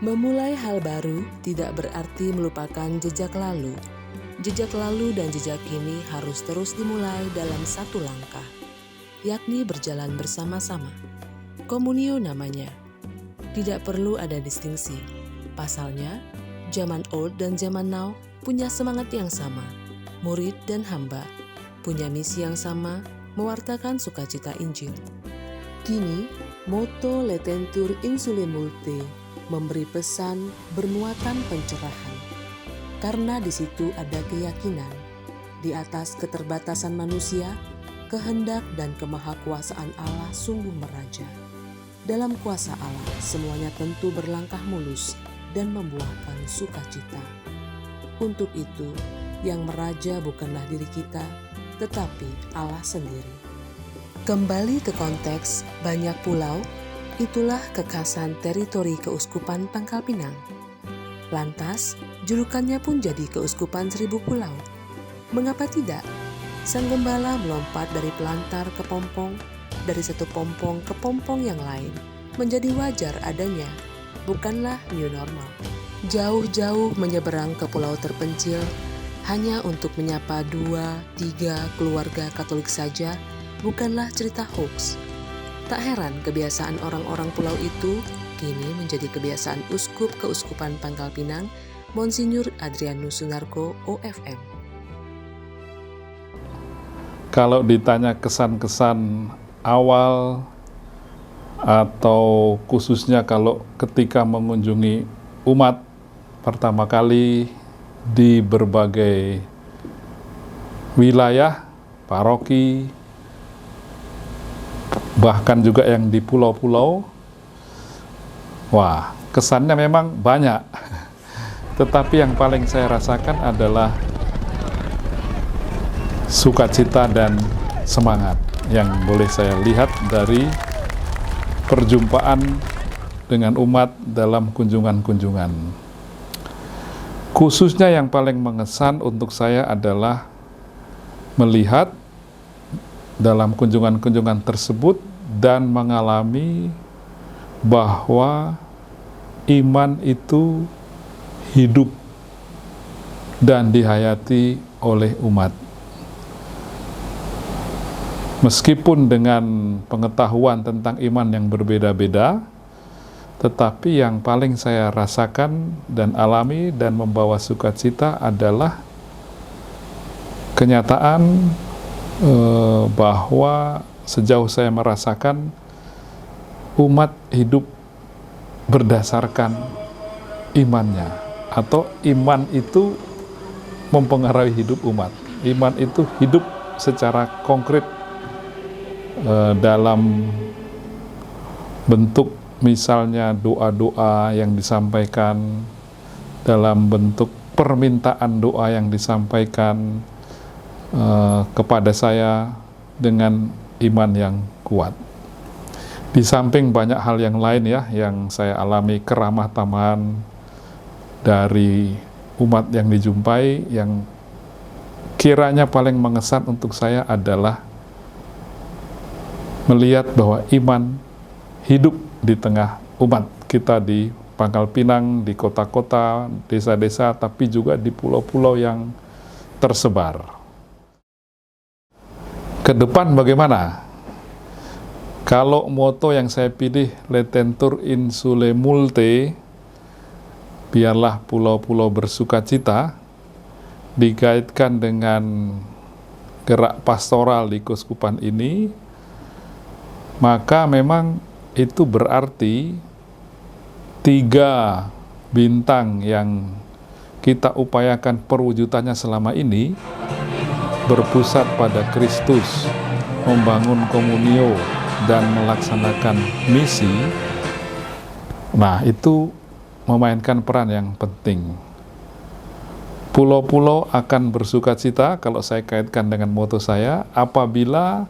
Memulai hal baru tidak berarti melupakan jejak lalu. Jejak lalu dan jejak kini harus terus dimulai dalam satu langkah, yakni berjalan bersama-sama. Komunio namanya. Tidak perlu ada distingsi. Pasalnya, zaman old dan zaman now punya semangat yang sama. Murid dan hamba punya misi yang sama, mewartakan sukacita Injil. Kini, moto Laetentur Insulae Multe memberi pesan bermuatan pencerahan. Karena di situ ada keyakinan, di atas keterbatasan manusia, kehendak dan kemahakuasaan Allah sungguh meraja. Dalam kuasa Allah, semuanya tentu berlangkah mulus dan membuahkan sukacita. Untuk itu, yang meraja bukanlah diri kita, tetapi Allah sendiri. Kembali ke konteks banyak pulau, itulah kekhasan teritori Keuskupan Pangkal Pinang. Lantas, julukannya pun jadi Keuskupan Seribu Pulau. Mengapa tidak? Sang gembala melompat dari pelantar ke pompong, dari satu pompong ke pompong yang lain, menjadi wajar adanya, bukanlah new normal. Jauh-jauh menyeberang ke pulau terpencil, hanya untuk menyapa 2-3 keluarga Katolik saja, bukanlah cerita hoax. Tak heran kebiasaan orang-orang pulau itu kini menjadi kebiasaan Uskup Keuskupan Pangkal Pinang, Monsinyur Adrianus Sunarko, OFM. Kalau ditanya kesan-kesan awal atau khususnya kalau ketika mengunjungi umat pertama kali di berbagai wilayah, paroki, bahkan juga yang di pulau-pulau, wah, kesannya memang banyak. Tetapi yang paling saya rasakan adalah sukacita dan semangat yang boleh saya lihat dari perjumpaan dengan umat dalam kunjungan-kunjungan. Khususnya yang paling mengesan untuk saya adalah melihat dalam kunjungan-kunjungan tersebut dan mengalami bahwa iman itu hidup dan dihayati oleh umat. Meskipun dengan pengetahuan tentang iman yang berbeda-beda, tetapi yang paling saya rasakan dan alami dan membawa sukacita adalah kenyataan bahwa sejauh saya merasakan umat hidup berdasarkan imannya, atau iman itu mempengaruhi hidup umat. Iman itu hidup secara konkret dalam bentuk misalnya doa-doa yang disampaikan, dalam bentuk permintaan doa yang disampaikan kepada saya dengan iman yang kuat. Di samping banyak hal yang lain ya yang saya alami, keramah tamahan dari umat yang dijumpai, yang kiranya paling mengesan untuk saya adalah melihat bahwa iman hidup di tengah umat kita di Pangkal Pinang, di kota-kota, desa-desa, tapi juga di pulau-pulau yang tersebar. Ke depan bagaimana? Kalau moto yang saya pilih Laetentur Insulae Multe, biarlah pulau-pulau bersukacita, dikaitkan dengan gerak pastoral di keuskupan ini, maka memang itu berarti 3 bintang yang kita upayakan perwujudannya selama ini berpusat pada Kristus, membangun komunio dan melaksanakan misi. Nah, itu memainkan peran yang penting. Pulau-pulau akan bersukacita, kalau saya kaitkan dengan moto saya, apabila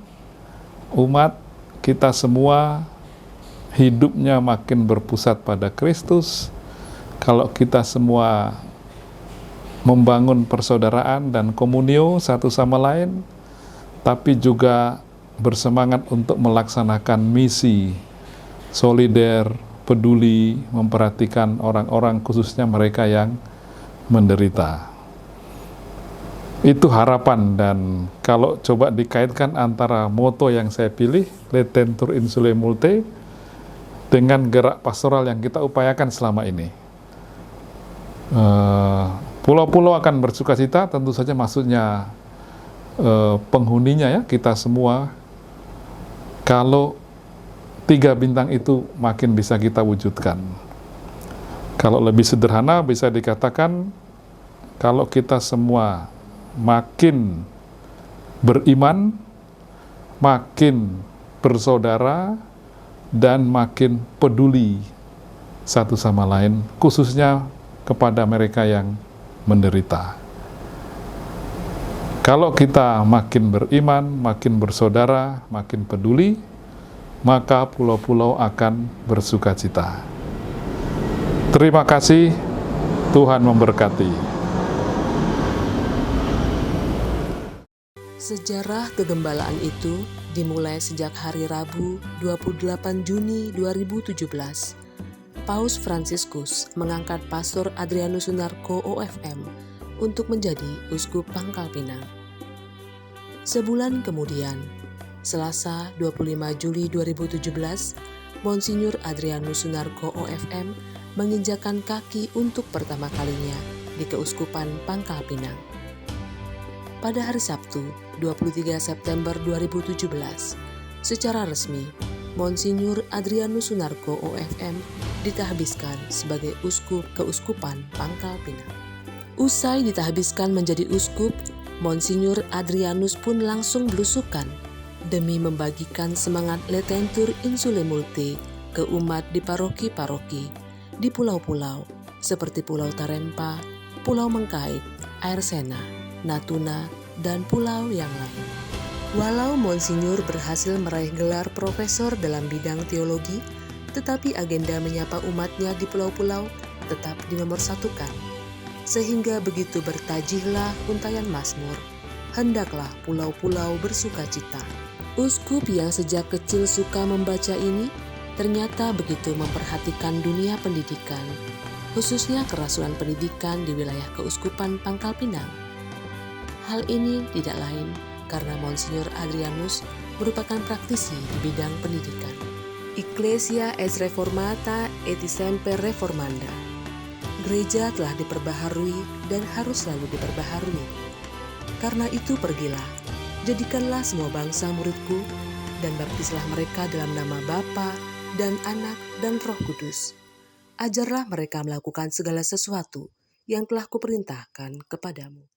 umat kita semua hidupnya makin berpusat pada Kristus, kalau kita semua membangun persaudaraan dan komunio satu sama lain, tapi juga bersemangat untuk melaksanakan misi solider, peduli, memperhatikan orang-orang, khususnya mereka yang menderita. Itu harapan, dan kalau coba dikaitkan antara moto yang saya pilih, Laetentur Insulae Multae, dengan gerak pastoral yang kita upayakan selama ini. Pulau-pulau akan bersukacita, tentu saja maksudnya penghuninya ya, kita semua. Kalau 3 bintang itu makin bisa kita wujudkan. Kalau lebih sederhana bisa dikatakan, kalau kita semua makin beriman, makin bersaudara, dan makin peduli satu sama lain, khususnya kepada mereka yang menderita. Kalau kita makin beriman, makin bersaudara, makin peduli, maka pulau-pulau akan bersukacita. Terima kasih, Tuhan memberkati. Sejarah kegembalaan itu dimulai sejak hari Rabu 28 Juni 2017. Paus Fransiskus mengangkat Pastor Adrianus Sunarko OFM untuk menjadi Uskup Pangkal Pinang. Sebulan kemudian, Selasa 25 Juli 2017, Monsinyur Adrianus Sunarko OFM menginjakan kaki untuk pertama kalinya di Keuskupan Pangkal Pinang. Pada hari Sabtu, 23 September 2017, secara resmi, Monsinyur Adrianus Sunarko OFM ditahbiskan sebagai Uskup Keuskupan Pangkal Pinang. Usai ditahbiskan menjadi uskup, Monsinyur Adrianus pun langsung belusukan demi membagikan semangat Laetentur Insulae Multae ke umat di paroki-paroki, di pulau-pulau seperti Pulau Tarempa, Pulau Mengkait, Air Sena, Natuna, dan pulau yang lain. Walau Monsinyur berhasil meraih gelar profesor dalam bidang teologi, tetapi agenda menyapa umatnya di pulau-pulau tetap dinomorsatukan. Sehingga begitu bertajihlah untayan Mazmur, hendaklah pulau-pulau bersukacita. Uskup yang sejak kecil suka membaca ini ternyata begitu memperhatikan dunia pendidikan, khususnya kerasulan pendidikan di wilayah Keuskupan Pangkal Pinang. Hal ini tidak lain karena Monsinyur Adrianus merupakan praktisi di bidang pendidikan. Ecclesia est reformata et semper reformanda. Gereja telah diperbaharui dan harus selalu diperbaharui. Karena itu pergilah, jadikanlah semua bangsa muridku, dan baptislah mereka dalam nama Bapa dan Anak dan Roh Kudus. Ajarlah mereka melakukan segala sesuatu yang telah kuperintahkan kepadamu.